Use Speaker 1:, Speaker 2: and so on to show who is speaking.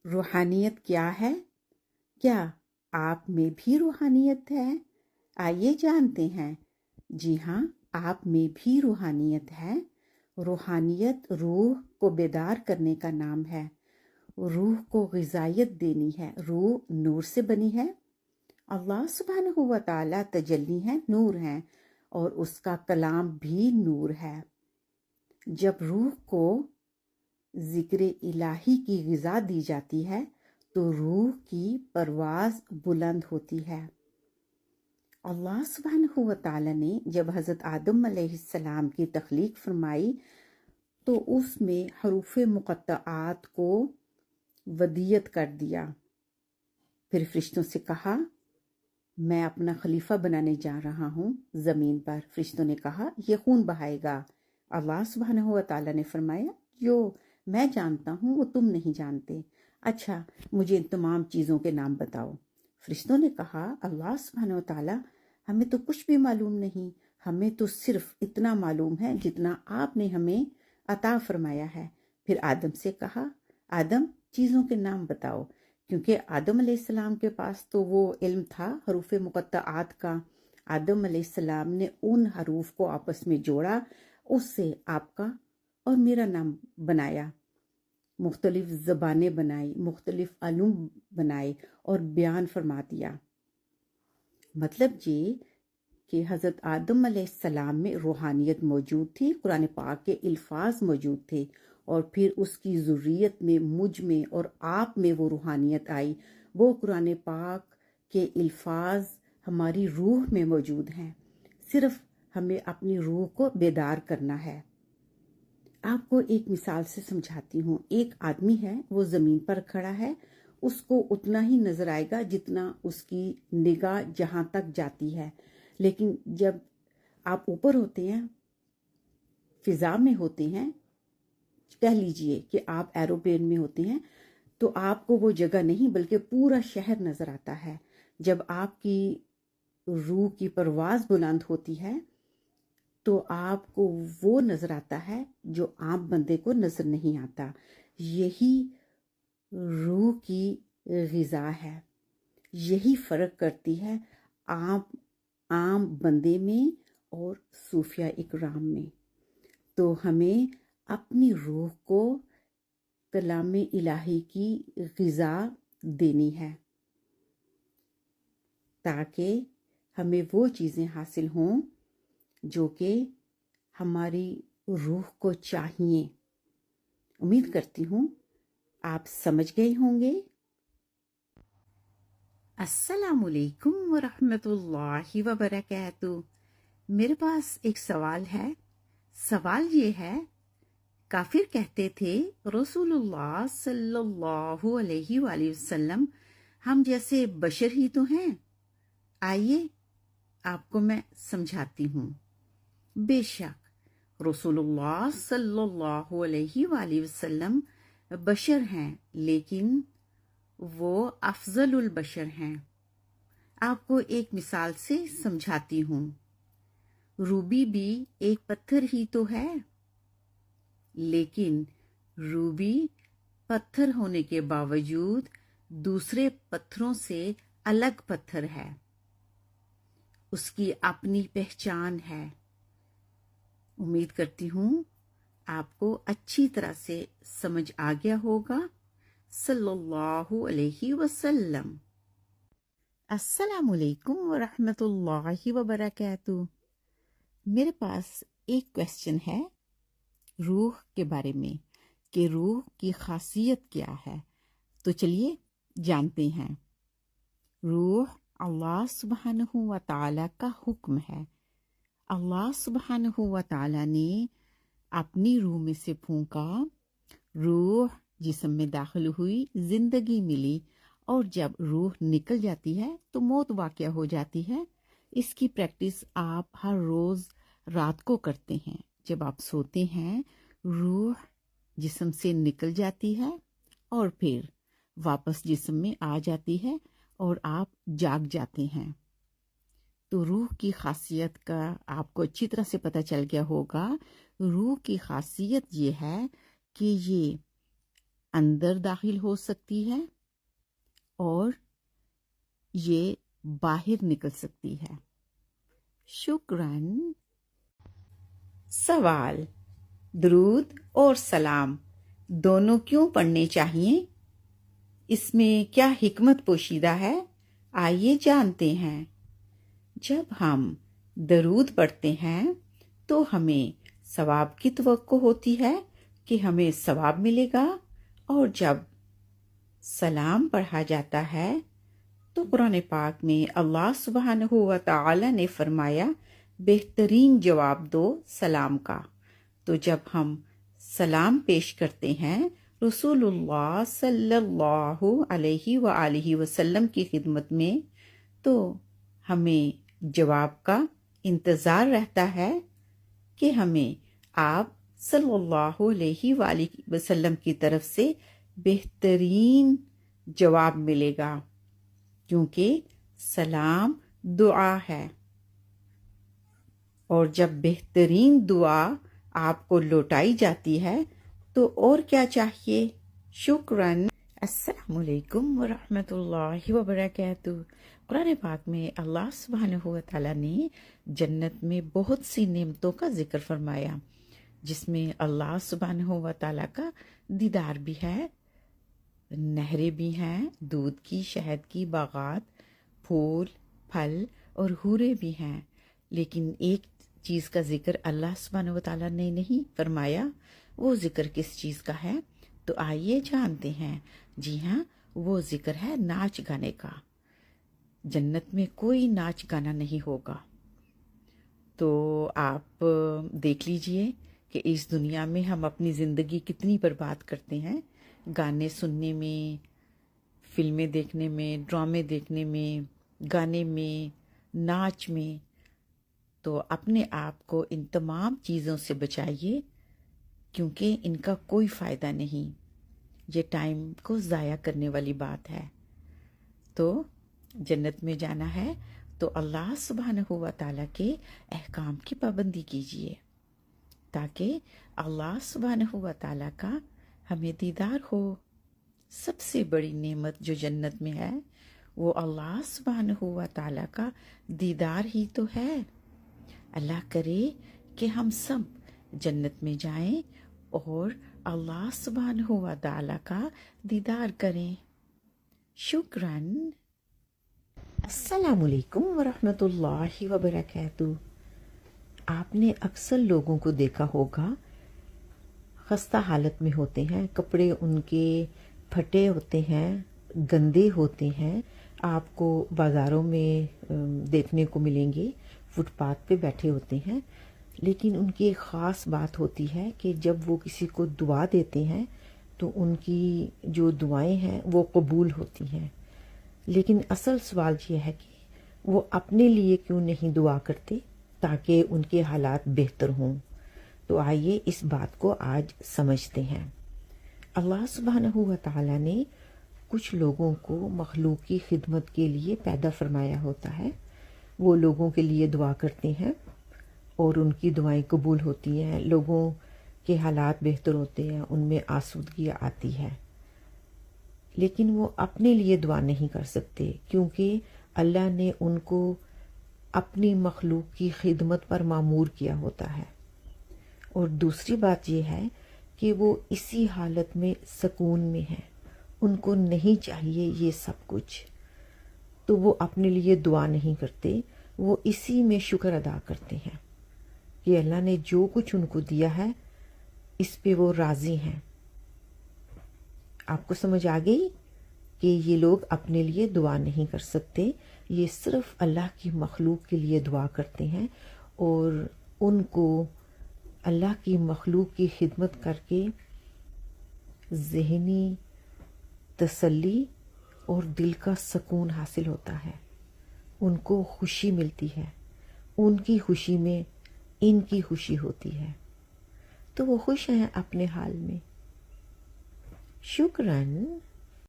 Speaker 1: रूहानियत क्या है? क्या आप में भी रूहानियत है? आइए जानते हैं। जी हाँ, आप में भी रूहानियत है। रूहानियत रूह को बेदार करने का नाम है। रूह को ग़िज़ायत देनी है। रूह नूर से बनी है। अल्लाह सुब्हानहू व तआला तजल्ली है, नूर हैं, और उसका कलाम भी नूर है। जब रूह को ज़िक्र इलाही की ग़िज़ा दी जाती है तो रूह की परवाज़ बुलंद होती है। अल्लाह सुब्हानहू व तआला ने जब हज़रत आदम अलैहिस्सलाम की तख्लीक फरमाई तो उसमें हरूफ मुक़त्तआत को वदियत कर दिया। फिर फरिश्तों से कहा, मैं अपना खलीफा बनाने जा रहा हूँ ज़मीन पर। फरिश्तों ने कहा, ये खून बहाएगा। अल्लाह सुब्हानहू व तआला ने फरमाया, जो मैं जानता हूँ वो तुम नहीं जानते। अच्छा, मुझे इन तमाम चीज़ों के नाम बताओ। फरिश्तों ने कहा, अल्लाह सुब्हानहू व तआला, हमें तो कुछ भी मालूम नहीं। हमें तो सिर्फ इतना मालूम है जितना आपने हमें अता फरमाया है। फिर आदम से कहा, आदम, चीज़ों के नाम बताओ, क्योंकि आदम अलैहिस्सलाम के पास तो वो इल्म था हरूफ मुक़त्तआत का। आदम अलैहिस्सलाम ने उन हरूफ को आपस में जोड़ा, उससे आपका और मेरा नाम बनाया। मुख्तलिफ ज़बानें बनाई, मुख्तलिफ अलूम बनाए और बयान फरमा दिया। मतलब ये कि हज़रत आदम अलैहिस्सलाम में रूहानियत मौजूद थी, कुरान पाक के अल्फाज मौजूद थे, और फिर उसकी ज़ुर्रियत में, मुझ में और आप में वो रूहानियत आई। वो कुरान पाक के अल्फाज हमारी रूह में मौजूद हैं। सिर्फ हमें अपनी रूह को बेदार करना है। आपको एक मिसाल से समझाती हूँ। एक आदमी है, वो ज़मीन पर खड़ा है, उसको उतना ही नज़र आएगा जितना उसकी निगाह जहाँ तक जाती है। लेकिन जब आप ऊपर होते हैं, फिज़ा में होते हैं, कह लीजिए कि आप एरोप्लेन में होते हैं, तो आपको वो जगह नहीं बल्कि पूरा शहर नज़र आता है। जब आपकी रूह की परवाज़ बुलंद होती है तो आपको वो नज़र आता है जो आम बंदे को नज़र नहीं आता। यही रूह की ग़िज़ा है। यही फ़र्क करती है आम बंदे में और सूफिया इकराम में। तो हमें अपनी रूह को कलाम इलाही की ग़िज़ा देनी है ताकि हमें वो चीज़ें हासिल हों जो कि हमारी रूह को चाहिए। उम्मीद करती हूँ आप समझ गए होंगे। अस्सलामुअलैकुम व रहमतुल्लाहि व बरकातुहू। मेरे पास एक सवाल है। सवाल ये है, काफिर कहते थे रसूलुल्लाह सल्लल्लाहु अलैहि वसल्लम हम जैसे बशर ही तो हैं। आइए आपको मैं समझाती हूँ। बेशक रसूलुल्लाह सल्लल्लाहु अलैहि वसल्लम बशर हैं, लेकिन वो अफजलुल बशर हैं। आपको एक मिसाल से समझाती हूँ। रूबी भी एक पत्थर ही तो है, लेकिन रूबी पत्थर होने के बावजूद दूसरे पत्थरों से अलग पत्थर है। उसकी अपनी पहचान है। उम्मीद करती हूँ आपको अच्छी तरह से समझ आ गया होगा। सल्लल्लाहु अलैहि वसल्लम। अस्सलामुअलैकुम व रहमतुल्लाहि व बरकातुहू। मेरे पास एक क्वेश्चन है रूह के बारे में कि रूह की खासियत क्या है। तो चलिए जानते हैं। रूह अल्लाह सुब्हानहू व तआला का हुक्म है। अल्लाह सुब्हानहू व तआला ने अपनी रूह में से फूंका, रूह जिस्म में दाखिल हुई, जिंदगी मिली, और जब रूह निकल जाती है तो मौत वाक़या हो जाती है। इसकी प्रैक्टिस आप हर रोज़ रात को करते हैं। जब आप सोते हैं, रूह जिस्म से निकल जाती है और फिर वापस जिस्म में आ जाती है और आप जाग जाते हैं। तो रूह की खासियत का आपको अच्छी तरह से पता चल गया होगा। रूह की खासियत ये है कि ये اندر داخل ہو سکتی ہے اور یہ باہر نکل سکتی ہے۔ شکراً۔ سوال: درود اور سلام دونوں کیوں پڑھنے چاہیے؟ اس میں کیا حکمت پوشیدہ ہے؟ آئیے جانتے ہیں۔ جب ہم درود پڑھتے ہیں تو ہمیں ثواب کی توقع ہوتی ہے کہ ہمیں ثواب ملے گا، اور جب سلام پڑھا جاتا ہے تو قرآن پاک میں اللہ سبحانہ و تعالی نے فرمایا بہترین جواب دو سلام کا۔ تو جب ہم سلام پیش کرتے ہیں رسول اللہ صلی اللہ علیہ وآلہ وسلم کی خدمت میں، تو ہمیں جواب کا انتظار رہتا ہے کہ ہمیں آپ صلی اللہ علیہ وآلہ وسلم کی طرف سے بہترین جواب ملے گا، کیونکہ سلام دعا ہے، اور جب بہترین دعا آپ کو لوٹائی جاتی ہے تو اور کیا چاہیے؟ شکراً۔ السلام علیکم ورحمۃ اللہ وبرکاتہ۔ قرآن پاک میں اللہ سبحانہ و تعالیٰ نے جنت میں بہت سی نعمتوں کا ذکر فرمایا، جس میں اللہ سبحانہ و تعالیٰ کا دیدار بھی ہے، نہریں بھی ہیں، دودھ کی، شہد کی باغات، پھول پھل اور حوریں بھی ہیں۔ لیکن ایک چیز کا ذکر اللہ سبحانہ و تعالیٰ نے نہیں فرمایا، وہ ذکر کس چیز کا ہے؟ تو آئیے جانتے ہیں۔ جی ہاں، وہ ذکر ہے ناچ گانے کا۔ جنت میں کوئی ناچ گانا نہیں ہوگا۔ تو آپ دیکھ لیجئے کہ اس دنیا میں ہم اپنی زندگی کتنی برباد کرتے ہیں، گانے سننے میں، فلمیں دیکھنے میں، ڈرامے دیکھنے میں، گانے میں، ناچ میں۔ تو اپنے آپ کو ان تمام چیزوں سے بچائیے، کیونکہ ان کا کوئی فائدہ نہیں، یہ ٹائم کو ضائع کرنے والی بات ہے۔ تو جنت میں جانا ہے تو اللہ سبحانہ و تعالیٰ کے احکام کی پابندی کیجیے، تاکہ اللہ سبحانہ و تعالیٰ کا ہمیں دیدار ہو۔ سب سے بڑی نعمت جو جنت میں ہے وہ اللہ سبحانہ و تعالیٰ کا دیدار ہی تو ہے۔ اللہ کرے کہ ہم سب جنت میں جائیں اور اللہ سبحانہ و تعالیٰ کا دیدار کریں۔ شکراً۔ السلام علیکم ورحمۃ اللہ وبرکاتہ۔ آپ نے اکثر لوگوں کو دیکھا ہوگا خستہ حالت میں ہوتے ہیں، کپڑے ان کے پھٹے ہوتے ہیں، گندے ہوتے ہیں۔ آپ کو بازاروں میں دیکھنے کو ملیں گے، فٹ پاتھ پہ بیٹھے ہوتے ہیں، لیکن ان کی ایک خاص بات ہوتی ہے کہ جب وہ کسی کو دعا دیتے ہیں تو ان کی جو دعائیں ہیں وہ قبول ہوتی ہیں۔ لیکن اصل سوال یہ ہے کہ وہ اپنے لیے کیوں نہیں دعا کرتے تاکہ ان کے حالات بہتر ہوں؟ تو آئیے اس بات کو آج سمجھتے ہیں۔ اللہ سبحانہ و تعالیٰ نے کچھ لوگوں کو مخلوق کی خدمت کے لیے پیدا فرمایا ہوتا ہے، وہ لوگوں کے لیے دعا کرتے ہیں اور ان کی دعائیں قبول ہوتی ہیں، لوگوں کے حالات بہتر ہوتے ہیں، ان میں آسودگی آتی ہے۔ لیکن وہ اپنے لیے دعا نہیں کر سکتے، کیونکہ اللہ نے ان کو اپنی مخلوق کی خدمت پر مامور کیا ہوتا ہے۔ اور دوسری بات یہ ہے کہ وہ اسی حالت میں سکون میں ہیں، ان کو نہیں چاہیے یہ سب کچھ، تو وہ اپنے لیے دعا نہیں کرتے، وہ اسی میں شکر ادا کرتے ہیں کہ اللہ نے جو کچھ ان کو دیا ہے اس پہ وہ راضی ہیں۔ آپ کو سمجھ آ گئی کہ یہ لوگ اپنے لیے دعا نہیں کر سکتے، یہ صرف اللہ کی مخلوق کے لیے دعا کرتے ہیں، اور ان کو اللہ کی مخلوق کی خدمت کر کے ذہنی تسلی اور دل کا سکون حاصل ہوتا ہے، ان کو خوشی ملتی ہے، ان کی خوشی میں ان کی خوشی ہوتی ہے، تو وہ خوش ہیں اپنے حال میں۔ شکراً۔